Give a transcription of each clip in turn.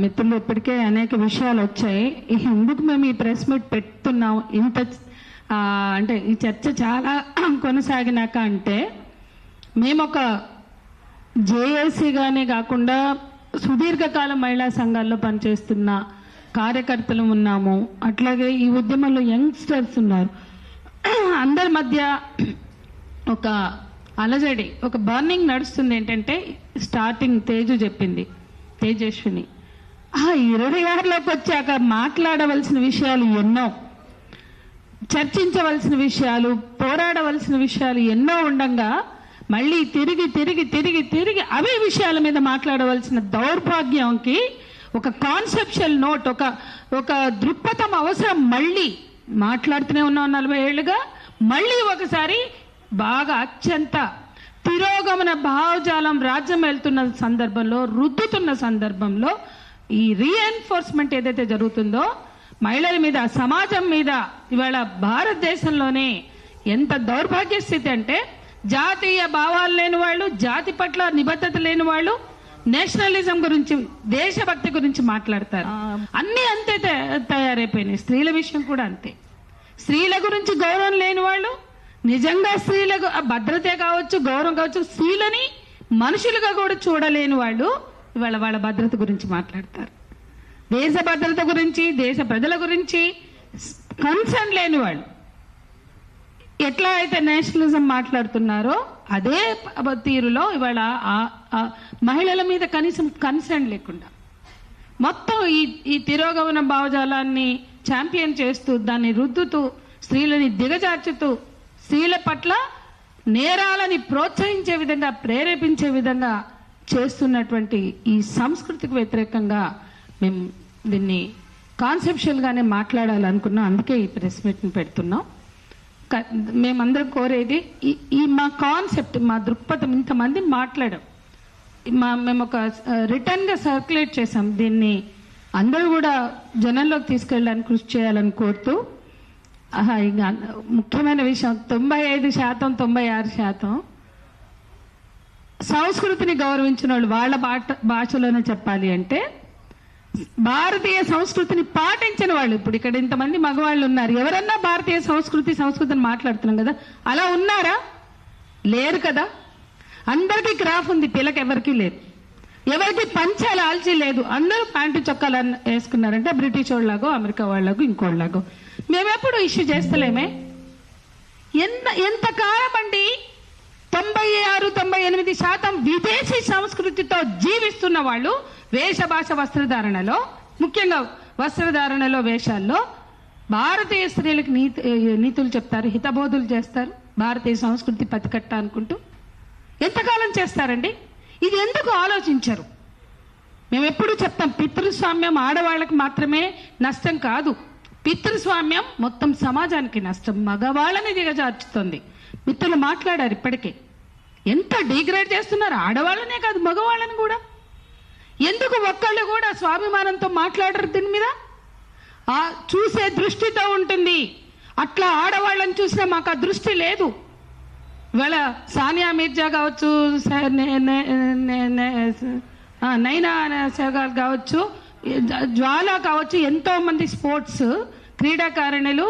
మిత్రులు ఇప్పటికే అనేక విషయాలు వచ్చాయి. ఎందుకు మేము ఈ ప్రెస్ మీట్ పెడుతున్నాం ఇంత అంటే ఈ చర్చ చాలా కొనసాగినాక అంటే, మేము ఒక జేఏసీగానే కాకుండా సుదీర్ఘకాలం మహిళా సంఘాల్లో పనిచేస్తున్న కార్యకర్తలు ఉన్నాము. అట్లాగే ఈ ఉద్యమంలో యంగ్స్టర్స్ ఉన్నారు. అందరి మధ్య ఒక అలజడి, ఒక బర్నింగ్ నడుస్తుంది. ఏంటంటే స్టార్టింగ్ తేజు చెప్పింది, తేజస్విని 26లోకి వచ్చాక మాట్లాడవలసిన విషయాలు ఎన్నో, చర్చించవలసిన విషయాలు, పోరాడవలసిన విషయాలు ఎన్నో ఉండగా మళ్ళీ తిరిగి తిరిగి తిరిగి తిరిగి అవే విషయాల మీద మాట్లాడవలసిన దౌర్భాగ్యంకి ఒక కాన్సెప్షువల్ నోట్, ఒక దృక్పథం అవసరం. మళ్ళీ మాట్లాడుతూనే ఉన్నాం 40 ఏళ్లుగా. మళ్ళీ ఒకసారి బాగా అత్యంత తిరోగమన భావజాలం రాజ్యం వెళ్తున్న సందర్భంలో, రుద్దుతున్న సందర్భంలో ఈ రీఎన్ఫోర్స్మెంట్ ఏదైతే జరుగుతుందో మహిళల మీద, సమాజం మీద, ఇవాళ భారతదేశంలోనే ఎంత దౌర్భాగ్య స్థితి అంటే, జాతీయ భావాలు లేని వాళ్ళు, జాతి పట్ల నిబద్ధత లేని వాళ్ళు నేషనలిజం గురించి, దేశభక్తి గురించి మాట్లాడతారు. అన్ని అంతే తయారైపోయినాయి. స్త్రీల విషయం కూడా అంతే. స్త్రీల గురించి గౌరవం లేని వాళ్ళు, నిజంగా స్త్రీలకు భద్రతే కావచ్చు, గౌరవం కావచ్చు, స్త్రీలని మనుషులుగా కూడా చూడలేని వాళ్ళు ఇవాళ వాళ్ళ భద్రత గురించి మాట్లాడతారు. దేశ భద్రత గురించి, దేశ ప్రజల గురించి కన్సర్న్ లేని వాళ్ళు ఎట్లా అయితే నేషనలిజం మాట్లాడుతున్నారో అదే తీరులో ఇవాళ మహిళల మీద కనీసం కన్సర్న్ లేకుండా మొత్తం ఈ తిరోగమన భావజాలాన్ని ఛాంపియన్ చేస్తూ, దాన్ని రుద్దుతూ, స్త్రీలని దిగజార్చుతూ, స్త్రీల పట్ల నేరాలని ప్రోత్సహించే విధంగా, ప్రేరేపించే విధంగా చేస్తున్నటువంటి ఈ సంస్కృతికి వ్యతిరేకంగా మేము దీన్ని కాన్సెప్షువల్గానే మాట్లాడాలనుకున్నాం. అందుకే ఈ ప్రెస్ మీట్ని పెడుతున్నాం. మేమందరం కోరేది ఈ మా కాన్సెప్ట్, మా దృక్పథం ఇంతమంది మాట్లాడాం. మేము ఒక రిటర్న్గా సర్క్యులేట్ చేసాం. దీన్ని అందరూ కూడా జనంలోకి తీసుకెళ్ళడానికి కృషి చేయాలని కోరుతూ, ఇంకా ముఖ్యమైన విషయం 95%, 96% సంస్కృతిని గౌరవించిన వాళ్ళు, వాళ్ళ భాషలోనే చెప్పాలి అంటే భారతీయ సంస్కృతిని పాటించిన వాళ్ళు. ఇప్పుడు ఇక్కడ ఇంతమంది మగవాళ్ళు ఉన్నారు. ఎవరన్నా భారతీయ సంస్కృతిని మాట్లాడుతున్నాం కదా, అలా ఉన్నారా? లేరు కదా. అందరికీ క్రాఫ్ ఉంది, పిల్లకి ఎవరికి లేదు. ఎవరికి పంచాల ఆల్చి లేదు. అందరూ ప్యాంటు చొక్కాలు వేసుకున్నారంటే బ్రిటిష్ వాళ్ళలాగో, అమెరికా వాళ్ళలాగో, ఇంకోళ్ళలాగో. మేమెప్పుడు ఇష్యూ చేస్తలేమే. ఎంత కాలం అండి? 96-98% విదేశీ సంస్కృతితో జీవిస్తున్న వాళ్ళు వేష భాష వస్త్రధారణలో, ముఖ్యంగా వస్త్రధారణలో, వేషాల్లో భారతీయ స్త్రీలకు నీతులు చెప్తారు, హితబోధులు చేస్తారు. భారతీయ సంస్కృతి పతికట్ట అనుకుంటూ ఎంతకాలం చేస్తారండి? ఇది ఎందుకు ఆలోచించరు? మేము ఎప్పుడు చెప్తాం, పితృస్వామ్యం ఆడవాళ్ళకి మాత్రమే నష్టం కాదు. పితృస్వామ్యం మొత్తం సమాజానికి నష్టం, మగవాళ్ళని దిగజార్చుతుంది. మిత్రులు మాట్లాడారు ఇప్పటికే. ఎంత డిగ్రేడ్ చేస్తున్నారు ఆడవాళ్ళనే కాదు, మగవాళ్ళని కూడా. ఎందుకు ఒక్కళ్ళు కూడా స్వాభిమానంతో మాట్లాడరు దీని మీద? చూసే దృష్టితో ఉంటుంది. అట్లా ఆడవాళ్ళని చూసినా మాకు ఆ దృష్టి లేదు. ఇవాళ సానియా మీర్జా కావచ్చు, నైనా సెహ్వాగ్ కావచ్చు, జ్వాలా కావచ్చు, ఎంతో మంది స్పోర్ట్స్ క్రీడాకారిణులు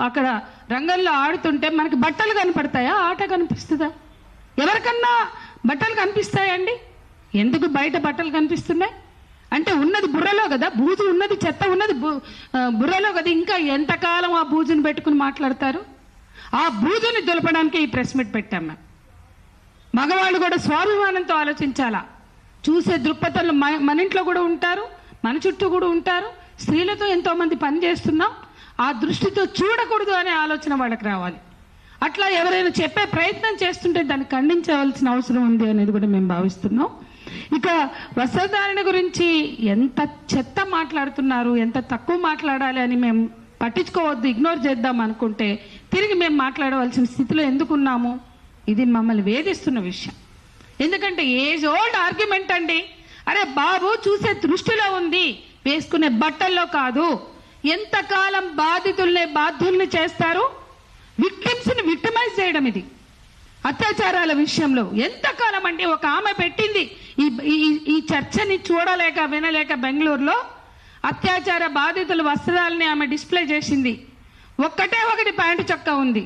అక్కడ రంగంలో ఆడుతుంటే మనకి బట్టలు కనపడతాయా? ఆట కనిపిస్తుందా? ఎవరికన్నా బట్టలు కనిపిస్తాయండి? ఎందుకు బయట బట్టలు కనిపిస్తున్నాయి అంటే ఉన్నది బుర్రలో కదా, బూజు ఉన్నది, చెత్త ఉన్నది బుర్రలో కదా. ఇంకా ఎంతకాలం ఆ బూజుని పెట్టుకుని మాట్లాడతారు? ఆ బూజుని దులపడానికి ఈ ప్రెస్ మీట్ పెట్టాం మేము. మగవాళ్ళు కూడా స్వాభిమానంతో ఆలోచించాలా. చూసే దృక్పథంలో మన ఇంట్లో కూడా ఉంటారు, మన చుట్టూ కూడా ఉంటారు. స్త్రీలతో ఎంతో మంది పని చేస్తున్నాం. ఆ దృష్టితో చూడకూడదు అనే ఆలోచన వాళ్ళకి రావాలి. అట్లా ఎవరైనా చెప్పే ప్రయత్నం చేస్తుంటే దాన్ని ఖండించవలసిన అవసరం ఉంది అనేది కూడా మేము భావిస్తున్నాం. ఇక వస్త్రధారణ గురించి ఎంత చెత్త మాట్లాడుతున్నారు, ఎంత తక్కువ మాట్లాడాలి అని మేము పట్టించుకోవద్దు, ఇగ్నోర్ చేద్దాం అనుకుంటే తిరిగి మేము మాట్లాడవలసిన స్థితిలో ఎందుకున్నాము? ఇది మమ్మల్ని వేధిస్తున్న విషయం. ఎందుకంటే ఏజ్ ఓల్డ్ ఆర్గ్యుమెంట్ అండి. అరే బాబు, చూసే దృష్టిలో ఉంది, వేసుకునే బట్టల్లో కాదు. ఎంతకాలం బాధితుల్ని బాధ్యుల్ని చేస్తారు? విక్టిమ్స్ని విక్టిమైజ్ చేయడం ఇది. అత్యాచారాల విషయంలో ఎంతకాలం అంటే ఒక ఆమె పెట్టింది ఈ చర్చని చూడలేక వినలేక బెంగళూరులో అత్యాచార బాధితుల వస్త్రాలని ఆమె డిస్ప్లే చేసింది. ఒక్కటే ఒకటి ప్యాంటు చొక్కా ఉంది,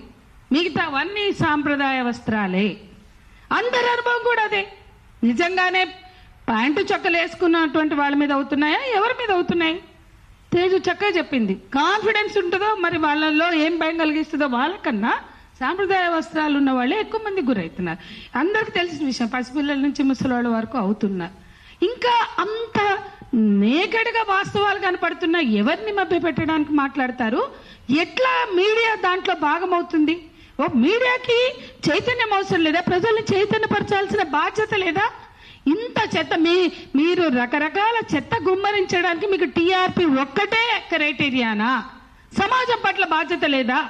మిగతావన్నీ సాంప్రదాయ వస్త్రాలే. అందరి అనుభవం కూడా అదే. నిజంగానే ప్యాంటు చొక్కలు వేసుకున్నటువంటి వాళ్ళ మీద అవుతున్నాయా, ఎవరి మీద అవుతున్నాయి? తేజు చక్కగా చెప్పింది. కాన్ఫిడెన్స్ ఉంటుందో మరి వాళ్ళల్లో ఏం భయం కలిగిస్తుందో వాళ్ళకన్నా సాంప్రదాయ వస్త్రాలు ఉన్న వాళ్ళే ఎక్కువ మంది గురవుతున్నారు. అందరికి తెలిసిన విషయం, పసిపిల్లల నుంచి ముసలివాళ్ళ వరకు అవుతున్నారు. ఇంకా అంత నేకడ్గా వాస్తవాలు కనపడుతున్నా ఎవరిని మభ్య పెట్టడానికి మాట్లాడతారు? ఎట్లా మీడియా దాంట్లో భాగమవుతుంది? ఓ మీడియాకి చైతన్యం అవసరం లేదా? ప్రజల్ని చైతన్యపరచాల్సిన బాధ్యత లేదా? ఇంత చెత్త మీరు రకరకాల చెత్త గుమ్మరించడానికి మీకు టీఆర్పీ ఒక్కటే క్రైటీరియానా? సమాజం పట్ల బాధ్యత లేదా?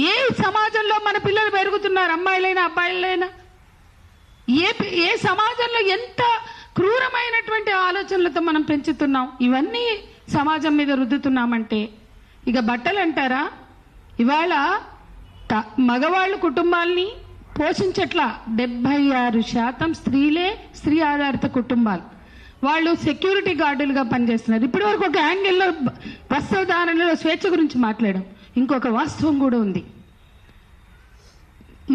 ఏ సమాజంలో మన పిల్లలు పెరుగుతున్నారు, అమ్మాయిలైనా అబ్బాయిలైనా? ఏ సమాజంలో ఎంత క్రూరమైనటువంటి ఆలోచనలతో మనం పెంచుతున్నాం? ఇవన్నీ సమాజం మీద రుద్దుతున్నామంటే ఇక బట్టలు అంటారా? ఇవాళ మగవాళ్ళు కుటుంబాల్ని పోషించట్లా. 76% స్త్రీలే, స్త్రీ ఆధారిత కుటుంబాలు. వాళ్ళు సెక్యూరిటీ గార్డులుగా పనిచేస్తున్నారు. ఇప్పటి వరకు ఒక యాంగిల్లో వస్త్రధారణలో స్వేచ్ఛ గురించి మాట్లాడాం. ఇంకొక వాస్తవం కూడా ఉంది.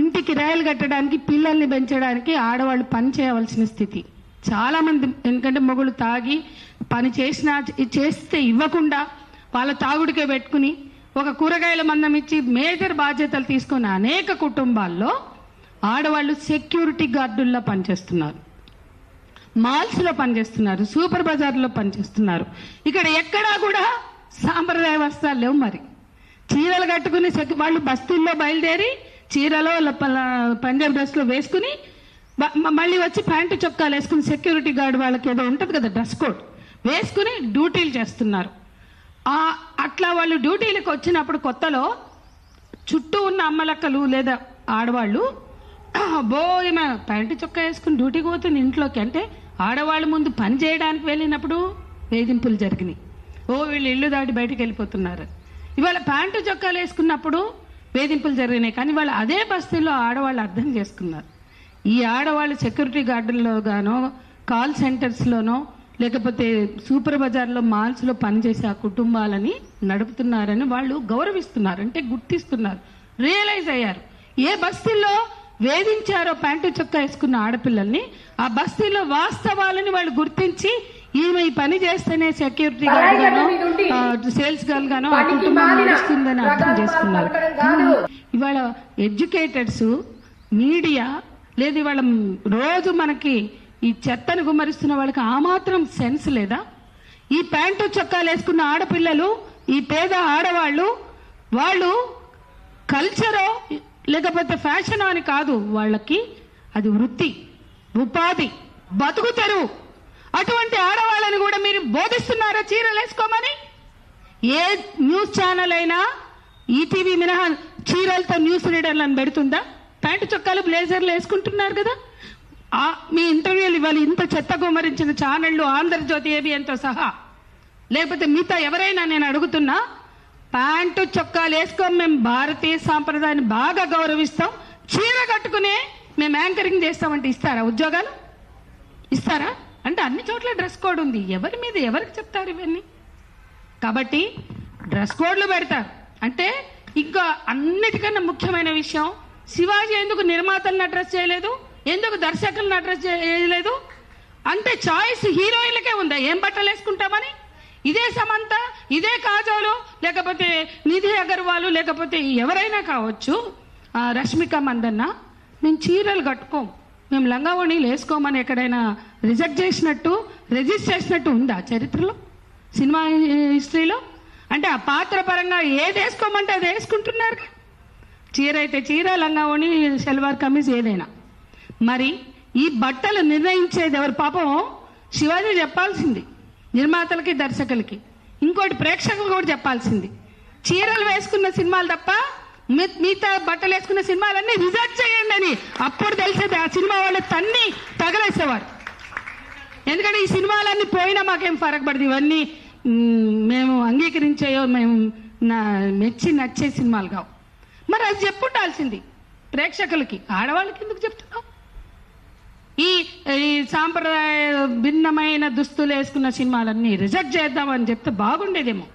ఇంటి కిరాయిలు కట్టడానికి, పిల్లల్ని పెంచడానికి ఆడవాళ్ళు పని చేయవలసిన స్థితి చాలా మంది. ఎందుకంటే మొగుళ్ళు తాగి పని చేస్తే ఇవ్వకుండా వాళ్ళ తాగుడికే పెట్టుకుని ఒక కూరగాయల మందం ఇచ్చి మేజర్ బాధ్యతలు తీసుకున్న అనేక కుటుంబాల్లో ఆడవాళ్ళు సెక్యూరిటీ గార్డుల్లో పనిచేస్తున్నారు, మాల్స్లో పనిచేస్తున్నారు, సూపర్ బజార్లో పనిచేస్తున్నారు. ఇక్కడ ఎక్కడా కూడా సాంప్రదాయ వస్త్రాలు లేవు. మరి చీరలు కట్టుకుని వాళ్ళు బస్తీల్లో బయలుదేరి చీరలో పంజాబ్ డ్రెస్లో వేసుకుని మళ్ళీ వచ్చి ప్యాంటు చొక్కాలు వేసుకుని సెక్యూరిటీ గార్డ్ వాళ్ళకి ఏదో ఉంటుంది కదా డ్రెస్ కోడ్ వేసుకుని డ్యూటీలు చేస్తున్నారు. అట్లా వాళ్ళు డ్యూటీలకు వచ్చినప్పుడు కొత్తలో చుట్టూ ఉన్న అమ్మలక్కలు లేదా ఆడవాళ్ళు ఈమె ప్యాంటు చొక్కా వేసుకుని డ్యూటీకి పోతుంది ఇంట్లోకి అంటే ఆడవాళ్ళు ముందు పని చేయడానికి వెళ్ళినప్పుడు వేధింపులు జరిగినాయి. వీళ్ళు ఇల్లు దాటి బయటకు వెళ్ళిపోతున్నారు. ఇవాళ ప్యాంటు చొక్కాలు వేసుకున్నప్పుడు వేధింపులు జరిగినాయి. కానీ వాళ్ళు అదే బస్తీలో ఆడవాళ్ళు అర్థం చేసుకున్నారు. ఈ ఆడవాళ్ళు సెక్యూరిటీ గార్డుల్లో గానో, కాల్ సెంటర్స్లోనో, లేకపోతే సూపర్ బజార్లో, మాల్స్లో పనిచేసే ఆ కుటుంబాలని నడుపుతున్నారని వాళ్ళు గౌరవిస్తున్నారు, అంటే గుర్తిస్తున్నారు, రియలైజ్ అయ్యారు. ఏ బస్తీల్లో వేధించారో ప్యాంటు చొక్కా వేసుకున్న ఆడపిల్లల్ని, ఆ బస్తీలో వాస్తవాలని వాళ్ళు గుర్తించి ఈమె ఈ పని చేస్తేనే సెక్యూరిటీ గార్డ్ గానో, సేల్స్ గర్ల్ గానో ఆ కుటుంబం నడుస్తుందని అర్థం చేసుకున్నారు. ఇవాళ ఎడ్యుకేటెడ్స్, మీడియా లేదు, ఇవాళ రోజు మనకి ఈ చెత్తను గుమ్మరిస్తున్న వాళ్ళకి ఆ మాత్రం సెన్స్ లేదా? ఈ ప్యాంటు చొక్కాలు వేసుకున్న ఆడపిల్లలు, ఈ పేద ఆడవాళ్ళు, వాళ్ళు కల్చరో లేకపోతే ఫ్యాషన్ అని కాదు, వాళ్ళకి అది వృత్తి, ఉపాధి, బతుకు తెరువు. అటువంటి ఆడవాళ్ళని కూడా మీరు బోధిస్తున్నారా చీరలు వేసుకోమని? ఏ న్యూస్ ఛానల్ అయినా ఈటీవీ మినహా చీరలతో న్యూస్ రీడర్లను పెడుతుందా? ప్యాంటు చొక్కాలు, బ్లేజర్లు వేసుకుంటున్నారు కదా. మీ ఇంటర్వ్యూలు ఇవ్వాలి. ఇంత చెత్త గుమ్మరించిన ఛానళ్లు, ఆంధ్రజ్యోతి, ఏబిఎన్తో సహా, లేకపోతే మిగతా ఎవరైనా నేను అడుగుతున్నా, ప్యాంటు చొక్కాలు వేసుకోం, మేము భారతీయ సాంప్రదాయాన్ని బాగా గౌరవిస్తాం, చీర కట్టుకునే మేము యాంకరింగ్ చేస్తామంటే ఇస్తారా? ఉద్యోగాలు ఇస్తారా? అంటే అన్ని చోట్ల డ్రెస్ కోడ్ ఉంది. ఎవరి మీద ఎవరికి చెప్తారు ఇవన్నీ? కాబట్టి డ్రెస్ కోడ్లు పెడతారు. అంటే ఇంకా అన్నిటికన్నా ముఖ్యమైన విషయం, శివాజీ ఎందుకు నిర్మాతలను అడ్రస్ చేయలేదు, ఎందుకు దర్శకులను అడ్రస్ చేయలేదు? అంటే చాయిస్ హీరోయిన్లకే ఉందా ఏం బట్టలు వేసుకుంటామని? ఇదే సమంత, ఇదే కాజోలు, లేకపోతే నిధి అగర్వాల్, లేకపోతే ఎవరైనా కావచ్చు, రష్మిక మందన్న, మేము చీరలు కట్టుకోం, మేము లంగావోణీలు వేసుకోమని ఎక్కడైనా రిజిస్టర్ చేసినట్టు ఉందా చరిత్రలో, సినిమా హిస్టరీలో? అంటే ఆ పాత్ర పరంగా ఏది వేసుకోమంటే అది వేసుకుంటున్నారు. చీర అయితే చీర, లంగావోణి, సల్వార్ కమీజ్ ఏదైనా. మరి ఈ బట్టలు నిర్ణయించేది ఎవరు? పాపం శివాజీ చెప్పాల్సింది నిర్మాతలకి, దర్శకులకి. ఇంకోటి ప్రేక్షకులు కూడా చెప్పాల్సింది, చీరలు వేసుకున్న సినిమాలు తప్ప మిగతా బట్టలు వేసుకున్న సినిమాలన్నీ రిజెక్ట్ చేయండి అని. అప్పుడు తెలిసేది ఆ సినిమా వాళ్ళు తన్ని తగలేసేవారు. ఎందుకంటే ఈ సినిమాలన్నీ పోయినా మాకేం ఫరక్ పడదు, ఇవన్నీ మేము అంగీకరించేయో మేము మెచ్చి నచ్చే సినిమాలు కావు. మరి అది చెప్పుండాల్సింది. ప్రేక్షకులకి, ఆడవాళ్ళకి ఎందుకు చెప్తున్నావు? ఈ సాంప్రదాయ భిన్నమైన దుస్తులు వేసుకున్న సినిమాలన్నీ రిజెక్ట్ చేద్దామని చెప్తే బాగుండేదేమో.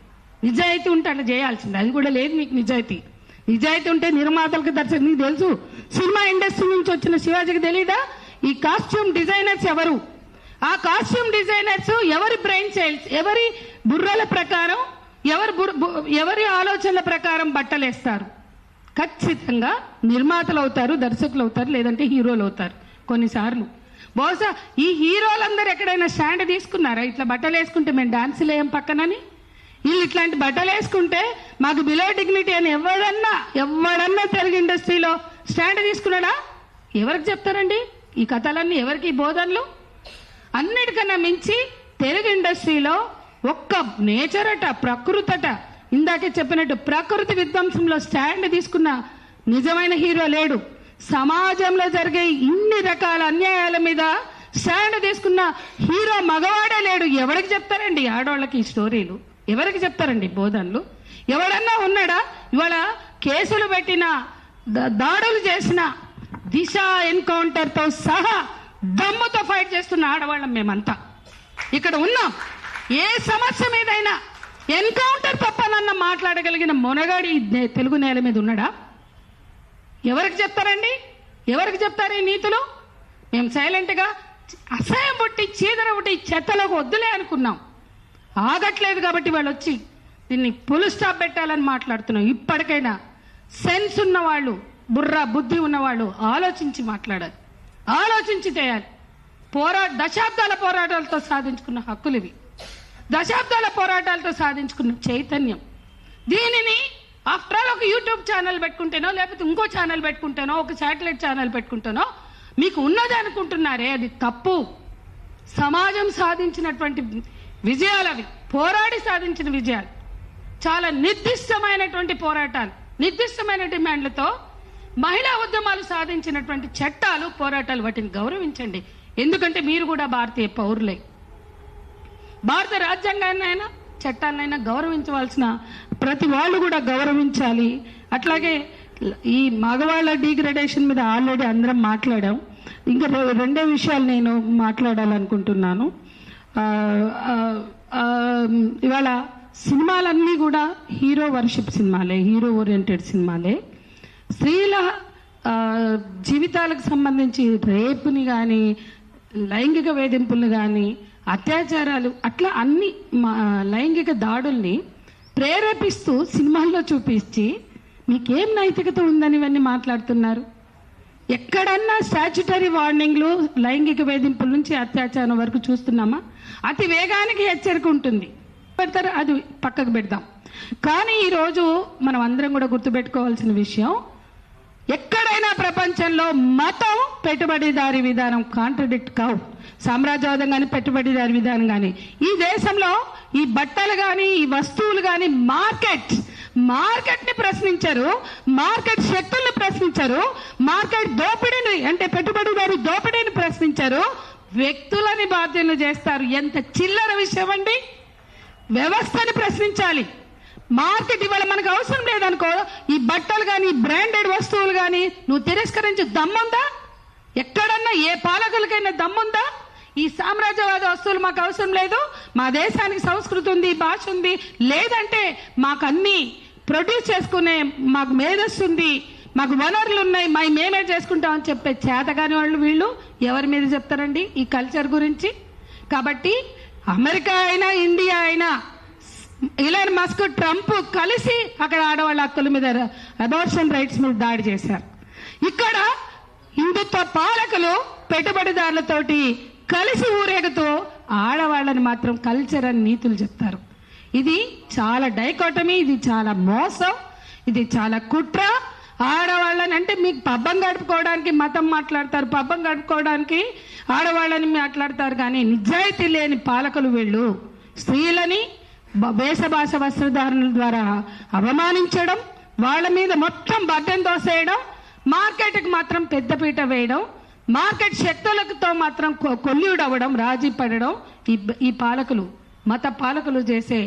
నిజాయితీ ఉంటే అట్లా చేయాల్సింది, అది కూడా లేదు మీకు నిజాయితీ. నిజాయితీ ఉంటే నిర్మాతలకు, దర్శకునికి తెలుసు. సినిమా ఇండస్ట్రీ నుంచి వచ్చిన శివాజీకి తెలీదా ఈ కాస్ట్యూమ్ డిజైనర్స్ ఎవరు? ఆ కాస్ట్యూమ్ డిజైనర్స్ ఎవరి బ్రెయిన్ సెల్స్, ఎవరి బుర్రల ప్రకారం, ఎవరి ఆలోచనల ప్రకారం బట్టలు వేస్తారు? ఖచ్చితంగా నిర్మాతలు అవుతారు, దర్శకులు అవుతారు, లేదంటే హీరోలు అవుతారు. కొన్నిసార్లు బహుశా ఈ హీరోలందరూ ఎక్కడైనా స్టాండ్ తీసుకున్నారా? ఇట్లా బట్టలు వేసుకుంటే మేము డాన్సులు వేయం పక్కనని, వీళ్ళు ఇట్లాంటి బట్టలు వేసుకుంటే మాకు బిలో డిగ్నిటీ అని ఎవడన్నా తెలుగు ఇండస్ట్రీలో స్టాండ్ తీసుకున్నాడా? ఎవరికి చెప్తారండి ఈ కథలన్నీ? ఎవరికి బోధనలు? అన్నిటికన్నా మించి తెలుగు ఇండస్ట్రీలో ఒక్క నేచర్ అట, ప్రకృతి అట, ఇందాకే చెప్పినట్టు ప్రకృతి విధ్వంసంలో స్టాండ్ తీసుకున్న నిజమైన హీరో లేడు. సమాజంలో జరిగే ఇన్ని రకాల అన్యాయాల మీద స్టాండ్ తీసుకున్న హీరో మగవాడే లేడు. ఎవరికి చెప్తారండి ఆడవాళ్ళకి ఈ స్టోరీలు? ఎవరికి చెప్తారండి బోధనలు? ఎవడన్నా ఉన్నాడా? ఇవాళ కేసులు పెట్టిన, దాడులు చేసిన, దిశ ఎన్కౌంటర్తో సహా దమ్ముతో ఫైట్ చేస్తున్న ఆడవాళ్ళం మేమంతా ఇక్కడ ఉన్నాం. ఏ సమస్య మీదైనా ఎన్కౌంటర్ తప్పనన్న మాట్లాడగలిగిన మొనగాడి తెలుగు నేల మీద ఉన్నాడా? ఎవరికి చెప్తారండి? ఎవరికి చెప్తారు ఈ నీతులు? మేము సైలెంట్గా అసహ్యం పుట్టి, చీదర పుట్టి, చెత్తలోకి వద్దులే అనుకున్నాం. ఆగట్లేదు కాబట్టి వాళ్ళు వచ్చి దీన్ని ఫుల్ స్టాప్ పెట్టాలని మాట్లాడుతున్నాం. ఇప్పటికైనా సెన్స్ ఉన్నవాళ్ళు, బుద్ధి ఉన్నవాళ్ళు ఆలోచించి మాట్లాడాలి, ఆలోచించి చేయాలి. దశాబ్దాల పోరాటాలతో సాధించుకున్న హక్కులు ఇవి, దశాబ్దాల పోరాటాలతో సాధించుకున్న చైతన్యం. దీనిని ఆఫ్టర్ ఆల్ ఒక యూట్యూబ్ ఛానల్ పెట్టుకుంటేనో, లేకపోతే ఇంకో ఛానల్ పెట్టుకుంటేనో, ఒక శాటిలైట్ ఛానల్ పెట్టుకుంటేనో మీకు ఉన్నది అనుకుంటున్నారే, అది తప్పు. సమాజం సాధించినటువంటి విజయాలు అవి, పోరాడి సాధించిన విజయాలు. చాలా నిర్దిష్టమైనటువంటి పోరాటాలు, నిర్దిష్టమైన డిమాండ్లతో మహిళా ఉద్యమాలు సాధించినటువంటి చట్టాలు, పోరాటాలు, వాటిని గౌరవించండి. ఎందుకంటే మీరు కూడా భారతీయ పౌరులే. భారత రాజ్యాంగాన్నైనా చట్టాలనైనా గౌరవించవలసిన ప్రతి వాళ్ళు కూడా గౌరవించాలి. అట్లాగే ఈ మగవాళ్ళ డిగ్రేడేషన్ మీద ఆల్రెడీ అందరం మాట్లాడాం. ఇంకా రెండే విషయాలు నేను మాట్లాడాలనుకుంటున్నాను. ఇవాళ సినిమాలన్నీ కూడా హీరో వర్షిప్ సినిమాలే, హీరో ఓరియంటెడ్ సినిమాలే. స్త్రీల జీవితాలకు సంబంధించి రేపుని కానీ, లైంగిక వేధింపులు కానీ, అత్యాచారాలు, అట్లా అన్ని లైంగిక దాడుల్ని ప్రేరేపిస్తూ సినిమాల్లో చూపించి మీకేం నైతికత ఉందని ఇవన్నీ మాట్లాడుతున్నారు. ఎక్కడన్నా స్టాచ్యుటరీ వార్నింగ్లు లైంగిక వేధింపుల నుంచి అత్యాచారం వరకు చూస్తున్నామా? అతి వేగానికి హెచ్చరిక ఉంటుంది, పెడతారు, అది పక్కకు పెడదాం. కానీ ఈరోజు మనం అందరం కూడా గుర్తుపెట్టుకోవాల్సిన విషయం, ఎక్కడైనా ప్రపంచంలో మతం, పెట్టుబడిదారీ విధానం కాంట్రడిక్ట్ కావు. సామ్రాజ్యవాదం కానీ, పెట్టుబడిదారీ విధానం కానీ. ఈ దేశంలో ఈ బట్టలు కానీ, ఈ వస్తువులు కానీ మార్కెట్ ని ప్రశ్నించారు, మార్కెట్ శక్తుల్ని ప్రశ్నించారు, మార్కెట్ దోపిడీని, అంటే పెట్టుబడిదారు దోపిడీని ప్రశ్నించారు, వ్యక్తులని బాధ్యులు చేస్తారు. ఎంత చిల్లర విషయం అండి! వ్యవస్థని ప్రశ్నించాలి. మార్కెట్ ఇవాళ మనకు అవసరం లేదనుకో, ఈ బట్టలు కానీ, బ్రాండెడ్ వస్తువులు కానీ నువ్వు తిరస్కరించే దమ్ముందా? ఎక్కడన్నా ఏ పాలకులకైనా దమ్ముందా? ఈ సామ్రాజ్యవాద వస్తువులు మాకు అవసరం లేదు, మా దేశానికి సంస్కృతి ఉంది, భాష ఉంది, లేదంటే మాకు అన్ని ప్రొడ్యూస్ చేసుకునే మాకు మేధస్సు ఉంది, మాకు వనరులు ఉన్నాయి, మేమే చేసుకుంటామని చెప్పే చేతగాని వాళ్ళు వీళ్ళు ఎవరి మీద చెప్తారండి ఈ కల్చర్ గురించి? కాబట్టి అమెరికా అయినా, ఇండియా అయినా, ఇలాన్ మస్క్, ట్రంప్ కలిసి అక్కడ ఆడవాళ్ళ హక్కుల మీద, అబార్షన్ రైట్స్ మీద దాడి చేశారు. ఇక్కడ హిందుత్వ పాలకులు పెట్టుబడిదారులతోటి కలిసి ఊరేగుతూ ఆడవాళ్ళని మాత్రం కల్చర్ అని నీతులు చెప్తారు. ఇది చాలా డైకోటమీ, ఇది చాలా మోసం, ఇది చాలా కుట్ర. ఆడవాళ్ళని అంటే మీకు పబ్బం గడుపుకోవడానికి మతం మాట్లాడతారు, పబ్బం గడుపుకోవడానికి ఆడవాళ్ళని మాట్లాడతారు, కానీ నిజాయితీ లేని పాలకులు వీళ్ళు. స్త్రీలని వేషభాష వస్త్రధారణల ద్వారా అవమానించడం, వాళ్ళ మీద మొత్తం బద్దెం దోసేయడం, మార్కెట్కి మాత్రం పెద్దపీట వేయడం, మార్కెట్ శక్తులతో మాత్రం కొల్యూడవడం, రాజీ పడడం ఈ పాలకులు, మత పాలకులు చేసే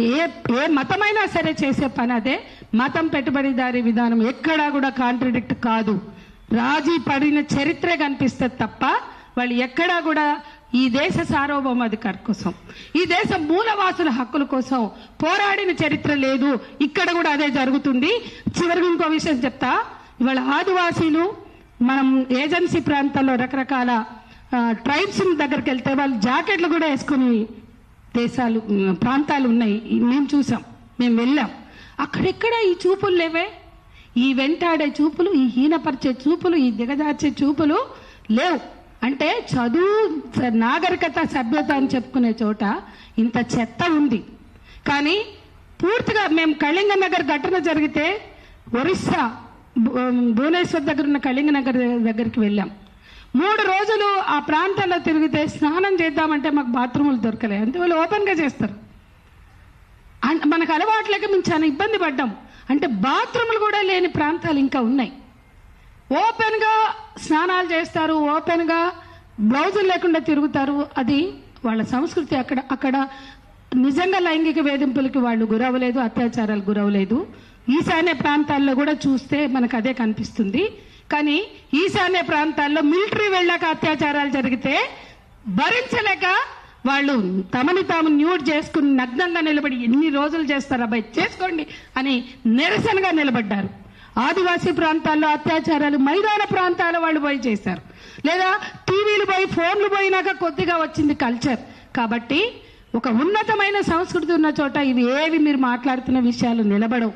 ఏ మతమైనా సరే చేసే పని అదే. మతం పెట్టుబడిదారీ విధానం ఎక్కడా కూడా కాంట్రడిక్ట్ కాదు. రాజీ పడిన చరిత్రే కనిపిస్తుంది తప్ప వాళ్ళు ఎక్కడా కూడా ఈ దేశ సార్వభౌమాధికారి కోసం, ఈ దేశ మూలవాసుల హక్కుల కోసం పోరాడిన చరిత్ర లేదు. ఇక్కడ కూడా అదే జరుగుతుంది. చివరికి ఇంకో విషయం చెప్తా. ఇవాళ ఆదివాసీలు మనం ఏజెన్సీ ప్రాంతాల్లో రకరకాల ట్రైబ్స్ దగ్గరికి వెళ్తే వాళ్ళు జాకెట్లు కూడా వేసుకుని ప్రాంతాలు ఉన్నాయి. మేము చూసాం, మేము వెళ్ళాం. అక్కడెక్కడ ఈ చూపులు లేవే. ఈ వెంటాడే చూపులు, ఈ హీనపరిచే చూపులు, ఈ దిగజార్చే చూపులు లేవు. అంటే చదువు, నాగరికత, సభ్యత అని చెప్పుకునే చోట ఇంత చెత్త ఉంది. కానీ పూర్తిగా మేము కళింగనగర్ ఘటన జరిగితే ఒరిస్సా భువనేశ్వర్ దగ్గర ఉన్న కళింగనగర్ దగ్గరికి వెళ్ళాం. 3 రోజులు ఆ ప్రాంతంలో తిరిగితే స్నానం చేద్దామంటే మాకు బాత్రూములు దొరకలే. అంటే వాళ్ళు ఓపెన్గా చేస్తారు. మనకు అలవాట్లేక మేము చాలా ఇబ్బంది పడ్డాం. అంటే బాత్రూములు కూడా లేని ప్రాంతాలు ఇంకా ఉన్నాయి. ఓపెన్గా స్నానాలు చేస్తారు, ఓపెన్గా బ్లౌజులు లేకుండా తిరుగుతారు. అది వాళ్ళ సంస్కృతి. అక్కడ నిజంగా లైంగిక వేధింపులకి వాళ్ళు గురవలేదు, అత్యాచారాలు గురవలేదు. ఈశాన్య ప్రాంతాల్లో కూడా చూస్తే మనకు అదే కనిపిస్తుంది. కానీ ఈశాన్య ప్రాంతాల్లో మిలిటరీ వెళ్ళాక అత్యాచారాలు జరిగితే భరించలేక వాళ్ళు తమని తాము న్యూడ్ చేసుకుని నగ్నంగా నిలబడి ఎన్ని రోజులు చేస్తారు అబ్బాయి చేసుకోండి అని నిరసనగా నిలబడ్డారు. ఆదివాసీ ప్రాంతాల్లో అత్యాచారాలు మైదాన ప్రాంతాల వాళ్ళు పోయి చేశారు. లేదా టీవీలు పోయి ఫోన్లు పోయినాక కొద్దిగా వచ్చింది కల్చర్. కాబట్టి ఒక ఉన్నతమైన సంస్కృతి ఉన్న చోట ఇవి ఏవి మీరు మాట్లాడుతున్న విషయాలు నిలబడవు,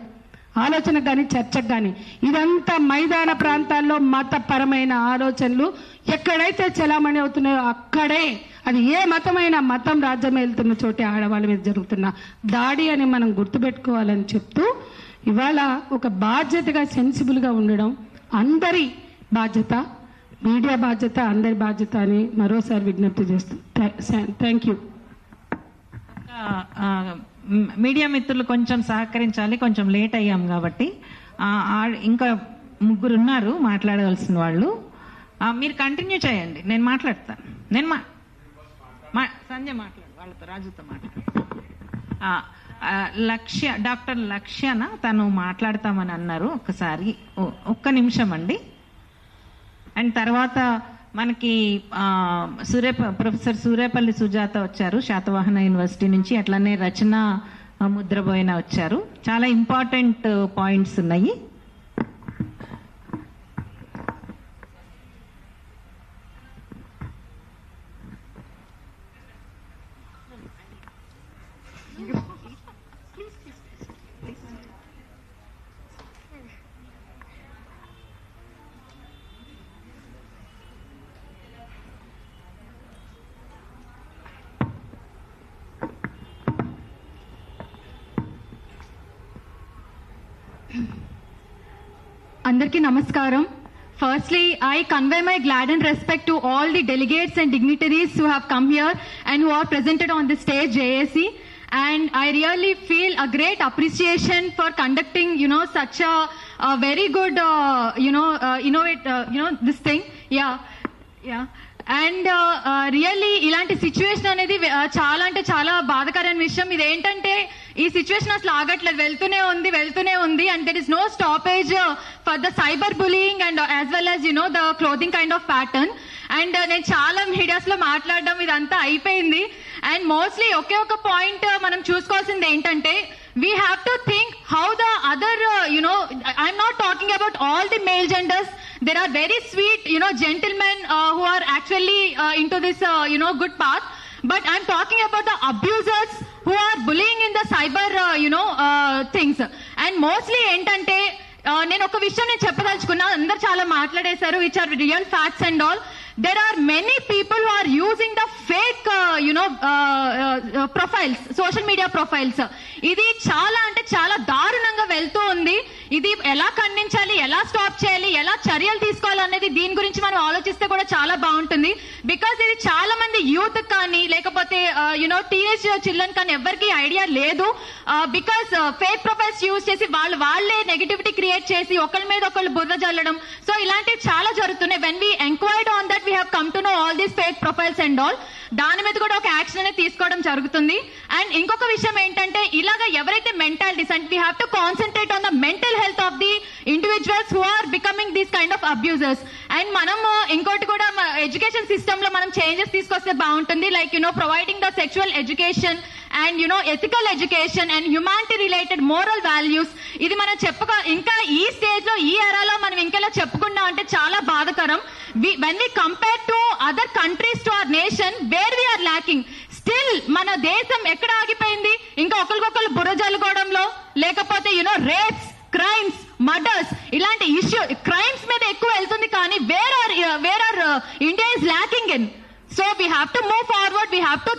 ఆలోచనకు కానీ చర్చకు కానీ. ఇదంతా మైదాన ప్రాంతాల్లో మతపరమైన ఆలోచనలు ఎక్కడైతే చలామణి అవుతున్నాయో అక్కడే, అది ఏ మతమైన మతం రాజ్యం వెళ్తున్న చోటే ఆడవాళ్ళ మీద జరుగుతున్న దాడి అని మనం గుర్తుపెట్టుకోవాలని చెప్తూ, ఇవాళ ఒక బాధ్యతగా సెన్సిబుల్గా ఉండడం అందరి బాధ్యత, మీడియా బాధ్యత, అందరి బాధ్యత అని మరోసారి విజ్ఞప్తి చేస్తూ థ్యాంక్ యూ. మీడియా మిత్రులు కొంచెం సహకరించాలి, కొంచెం లేట్ అయ్యాం కాబట్టి. ఇంకా 3 ఉన్నారు మాట్లాడవలసిన వాళ్ళు. మీరు కంటిన్యూ చేయండి, నేను మాట్లాడతాను. సంజయ్ మాట్లాడు, వాళ్ళతో రాజుతో మాట్లాడు. డాక్టర్ లక్ష్యన తను మాట్లాడతామని అన్నారు. ఒక్క నిమిషం అండి. అండ్ తర్వాత మనకి ప్రొఫెసర్ సూర్యపల్లి సుజాత వచ్చారు శాతవాహన యూనివర్సిటీ నుంచి. అట్లనే రచన ముద్రబోయిన వచ్చారు. చాలా ఇంపార్టెంట్ పాయింట్స్ ఉన్నాయి. Andarki Namaskaram. Firstly, I convey my glad and respect to all the delegates and dignitaries who have come here and who are presented on the stage, JAC. And I really feel a great appreciation for conducting, such a very good, innovate, this thing. Yeah. And really ఇలాంటి situation అనేది చాలా అంటే చాలా బాధాకరమైన విషయం. ఇదేంటంటే ఈ situation అసలు ఆగట్లేదు, వెళ్తూనే ఉంది. And there is no stoppage for the cyber bullying and as well as the clothing kind of pattern. And నేను చాలా మీడియాస్ లో మాట్లాడడం ఇదంతా అయిపోయింది. అండ్ మోస్ట్లీ ఒకే ఒక పాయింట్ మనం చూసుకోవాల్సింది ఏంటంటే, we have to think how the other, I'm not talking about all the male genders. There are very sweet, gentlemen who are actually into this, good path. But I'm talking about the abusers who are bullying in the cyber, things. And mostly ఏంటంటే నేను ఒక విషయం నేను చెప్పదలుచుకున్నా, అందరు చాలా మాట్లాడేశారు, which are real facts and all. There are many people who are using the fake, profiles, social media profiles. ఇది చాలా అంటే చాలా దారుణంగా వెళ్తూ ఉంది. ఇది ఎలా ఖండించాలి, ఎలా స్టాప్ చేయాలి, ఎలా చర్యలు తీసుకోవాలి అనేది దీని గురించి మనం ఆలోచిస్తే కూడా చాలా బాగుంటుంది. బికాస్ ఇది చాలా మంది యూత్ కానీ లేకపోతే టీనేజ్ చిల్డ్రన్ కానీ ఎవరికి ఐడియా లేదు. బికాస్ ఫేక్ ప్రొఫైల్స్ యూజ్ చేసి వాళ్ళే నెగటివిటీ క్రియేట్ చేసి ఒకరి మీద ఒకళ్ళు బురద జల్లడం, సో ఇలాంటివి చాలా జరుగుతున్నాయి. When we enquired on that we have come to know all these fake profiles and all. దాని మీద కూడా ఒక యాక్షన్ అనేది తీసుకోవడం జరుగుతుంది. అండ్ ఇంకొక విషయం ఏంటంటే ఇలాగా ఎవరైతే mentalities and we have to concentrate on the mental health of the individuals who are becoming these kind of abusers. And మనం ఇంకోటి కూడా ఎడ్యుకేషన్ సిస్టమ్ లో మనం చేంజెస్ తీసుకొస్తే బాగుంటుంది. Like providing the sexual education and ethical education and humanity related moral values. ఇది మనం ఇంకా ఈ స్టేజ్ లో ఈ ఎరాలో మనం ఇంకెలా చెప్పుకున్నాం అంటే చాలా బాధాకరం. when we compare to other countries to our nation where we are lacking, still మన దేశం ఎక్కడ ఆగిపోయింది? ఇంకా ఒకరికొకరు బుర్ర జల్లుకోవడంలో, లేకపోతే రేప్స్, క్రైమ్స్, మర్డర్స్ ఇలాంటి ఇష్యూ క్రైమ్స్ మీద ఎక్కువ వెళ్తుంది. కానీ where are India is lacking in. So we have to move forward, we have to